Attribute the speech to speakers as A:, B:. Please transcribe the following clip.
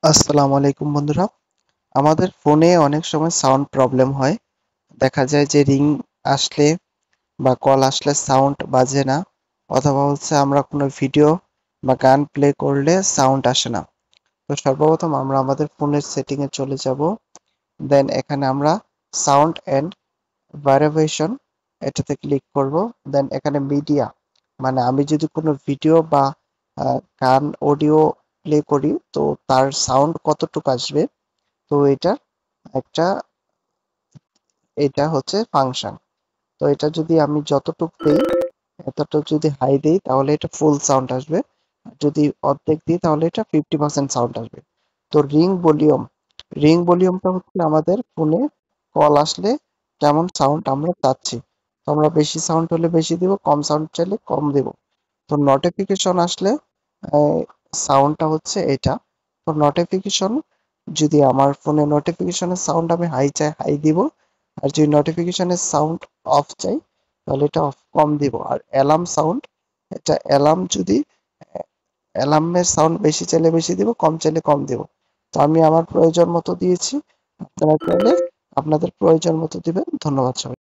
A: আসসালামু আলাইকুম বন্ধুরা। আমাদের ফোনে অনেক সময় সাউন্ড প্রবলেম হয়। দেখা যায় যে রিং আসলে বা কল আসলে সাউন্ড বাজে না, অথবা হচ্ছে আমরা কোনো ভিডিও বা গান প্লে করলে সাউন্ড আসে না। তো সর্বপ্রথম আমরা আমাদের ফোনের সেটিং এ চলে যাব। দেন এখানে আমরা সাউন্ড এন্ড ভ্যারিয়েশন এটাতে ক্লিক করব। দেন এখানে মিডিয়া, মানে আমি যদি কোনো ভিডিও বা গান অডিও প্লে করি তো তার সাউন্ড কতটুকু আসবে, তো একটা এটা হচ্ছে ফাংশন। তো এটা যদি আমি যতটুকু দেই, এতটুকু যদি হাই দেই তাহলে এটা ফুল সাউন্ড আসবে, আর যদি অর্ধেক দিই তাহলে এটা 50% সাউন্ড আসবে। তো রিং ভলিউমটা হচ্ছে আমাদের ফোনে কল আসলে কেমন সাউন্ড আমরা চাচ্ছি। তো আমরা বেশি সাউন্ড হলে বেশি দিব, কম সাউন্ড চাইলে কম দেব। তো নোটিফিকেশন আসলে সাউন্ডটা হচ্ছে এটা। তো নোটিফিকেশন, যদি আমার ফোনে নোটিফিকেশনের সাউন্ড আমি হাই চাই হাই দিব, আর যদি নোটিফিকেশনের সাউন্ড অফ চাই তাহলে এটা অফ কম দিব। আর অ্যালার্ম সাউন্ড, এটা অ্যালার্ম যদি অ্যালার্মের সাউন্ড বেশি চাইলে বেশি দিব, কম চাইলে কম দিব। তো আমি আমার প্রয়োজন মতো দিয়েছি, আপনারা চাইলে আপনাদের প্রয়োজন মতো দিবেন। ধন্যবাদ সবাই।